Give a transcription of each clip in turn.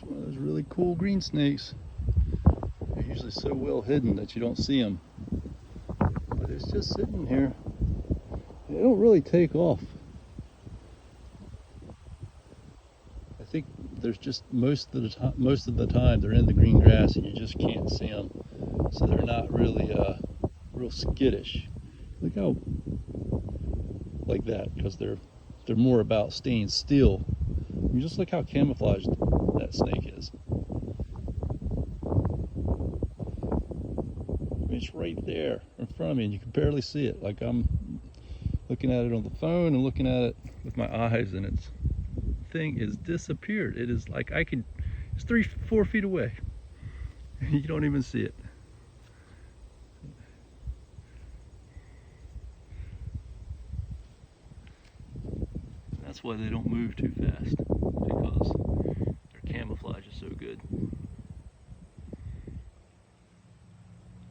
one of those really cool green snakes. They're usually so well hidden that you don't see them. But it's just sitting here. They don't really take off. I think there's just most of the time they're in the green grass and you just can't see them. So they're not really real skittish. Look how like that, because they're more about staying still. I mean, just look how camouflaged that snake is. I mean, it's right there in front of me and you can barely see it. Like I'm looking at it on the phone and looking at it with my eyes, and its thing is disappeared. It is like it's 3-4 feet away. You don't even see it. That's why they don't move too fast, because their camouflage is so good.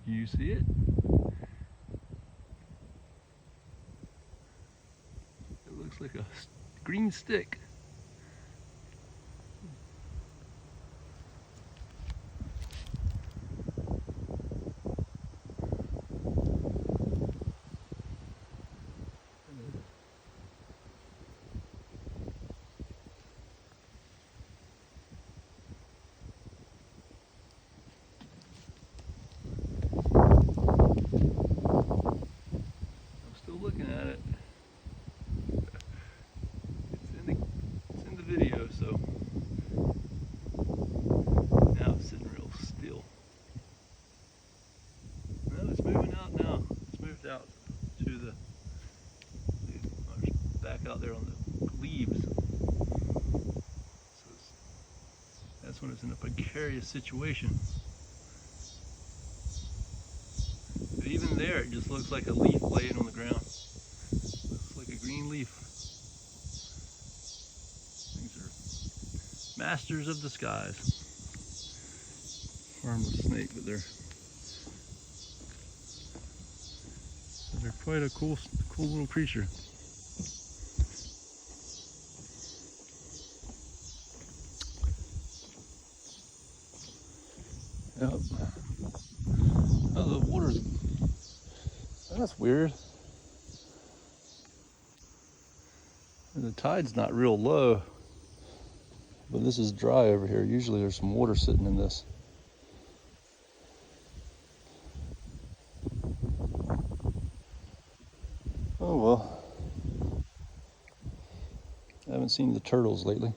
You see it? It looks like a green stick. Looking at it. It's in the video, so now it's sitting real still. Well, it's moving out now. It's moved out to the back out there on the leaves. So that's when it's in a precarious situation. But even there, it just looks like a leaf laying on the ground. Looks like a green leaf. Things are masters of disguise. Harmless snake, but they're quite a cool little creature. Yep. Oh, the water's. That's weird. The tide's not real low, but this is dry over here. Usually there's some water sitting in this. Oh well. I haven't seen the turtles lately.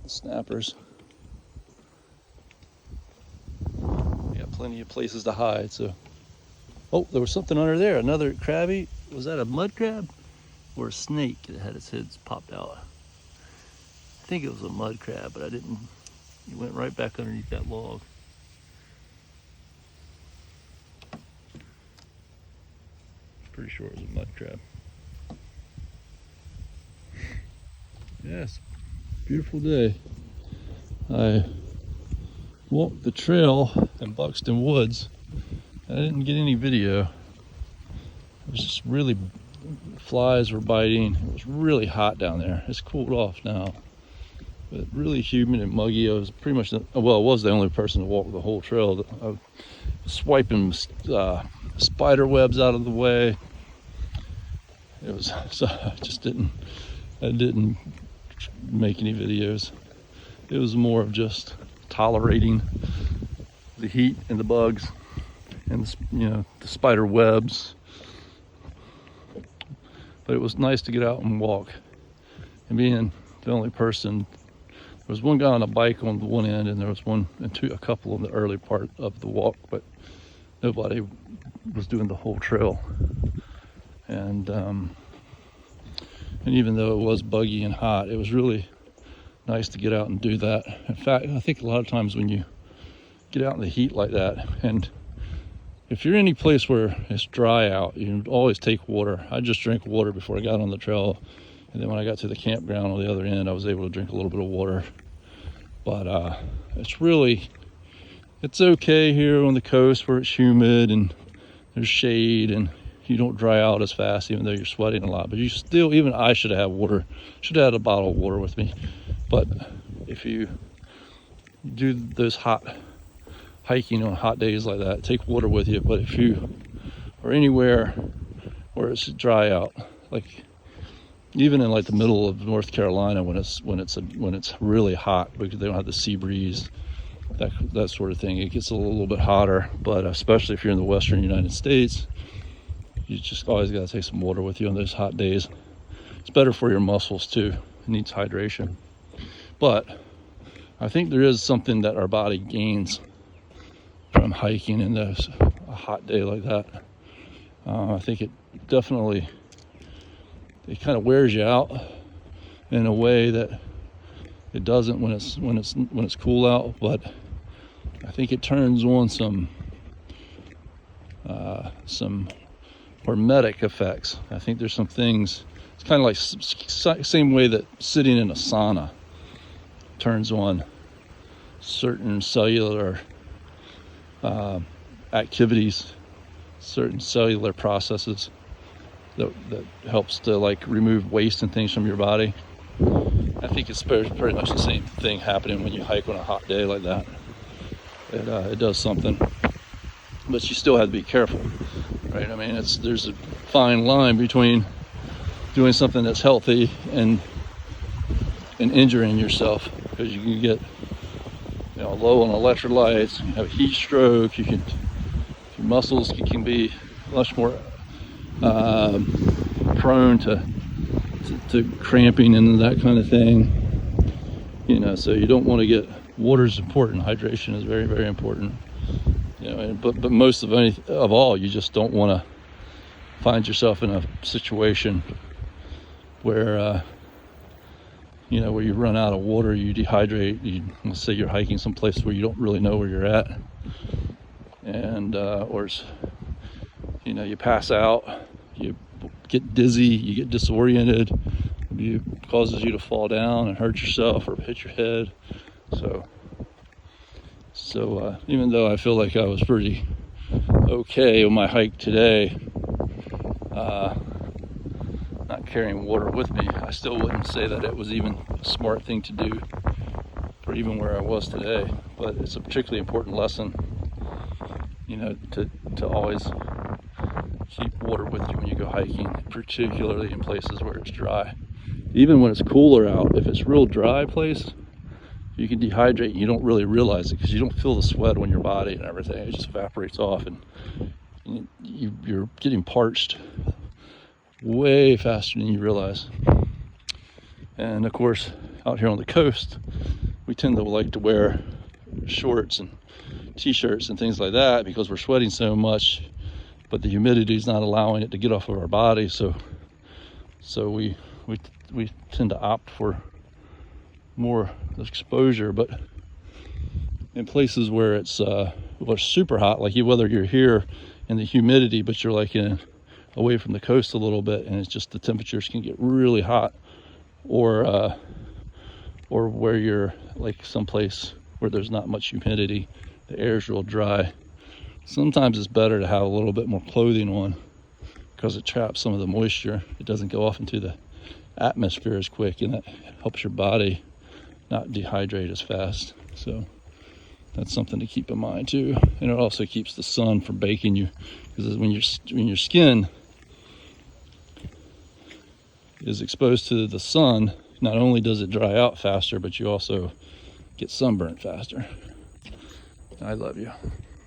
The snappers. We got plenty of places to hide, so. Oh, there was something under there. Another crabby. Was that a mud crab or a snake that had its heads popped out? I think it was a mud crab, but I didn't. It went right back underneath that log. Pretty sure it was a mud crab. Yes, beautiful day. I walked the trail in Buxton Woods. I didn't get any video. It was just really, flies were biting. It was really hot down there. It's cooled off now, but really humid and muggy. I was pretty much, well, I was the only person to walk the whole trail. I was swiping spider webs out of the way. It was, so I didn't make any videos. It was more of just tolerating the heat and the bugs and the spider webs. But it was nice to get out and walk. And being the only person, there was one guy on a bike on the one end, and there was a couple in the early part of the walk, but nobody was doing the whole trail. And even though it was buggy and hot, it was really nice to get out and do that. In fact, I think a lot of times when you get out in the heat like that, and if you're any place where it's dry out, you always take water. I just drank water before I got on the trail, and then when I got to the campground on the other end, I was able to drink a little bit of water. But it's okay here on the coast where it's humid and there's shade and you don't dry out as fast, even though you're sweating a lot. But you still, even I should have had water, should have had a bottle of water with me. But if you do those hot hiking on hot days like that, take water with you. But if you are anywhere where it's dry out, like even in like the middle of North Carolina when it's really hot because they don't have the sea breeze, that sort of thing, it gets a little bit hotter. But especially if you're in the western United States, you just always got to take some water with you on those hot days. It's better for your muscles too. It needs hydration. But I think there is something that our body gains from hiking in a hot day like that. I think it definitely, it kind of wears you out in a way that it doesn't when it's cool out. But I think it turns on some hormetic effects. I think there's some things. It's kind of like same way that sitting in a sauna turns on certain cellular activities, certain cellular processes that helps to like remove waste and things from your body. I think it's pretty much the same thing happening when you hike on a hot day like that. It does something, but you still have to be careful, right? I mean, there's a fine line between doing something that's healthy and injuring yourself, because you can get low on electrolytes, you can have a heat stroke, your muscles can be much more prone to cramping and that kind of thing. So you don't want to get, water's important, hydration is very, very important. But most of all, you just don't want to find yourself in a situation where where you run out of water, you dehydrate. Let's say you're hiking someplace where you don't really know where you're at, and or you pass out, you get dizzy, you get disoriented, it causes you to fall down and hurt yourself or hit your head. So even though I feel like I was pretty okay on my hike today, not carrying water with me, I still wouldn't say that it was even a smart thing to do for even where I was today. But it's a particularly important lesson, to always keep water with you when you go hiking, particularly in places where it's dry. Even when it's cooler out, if it's a real dry place, you can dehydrate and you don't really realize it because you don't feel the sweat on your body and everything. It just evaporates off, and you're getting parched way faster than you realize. And of course, out here on the coast, we tend to like to wear shorts and t-shirts and things like that because we're sweating so much, but the humidity is not allowing it to get off of our body. So we tend to opt for more exposure. But in places where it's super hot, like whether you're here in the humidity, but you're like away from the coast a little bit, and it's just the temperatures can get really hot, or where you're like someplace where there's not much humidity, the air's real dry, sometimes it's better to have a little bit more clothing on because it traps some of the moisture. It doesn't go off into the atmosphere as quick, and that helps your body not dehydrate as fast. So that's something to keep in mind too. And it also keeps the sun from baking you, because when your skin is exposed to the sun, not only does it dry out faster, but you also get sunburned faster. I love you.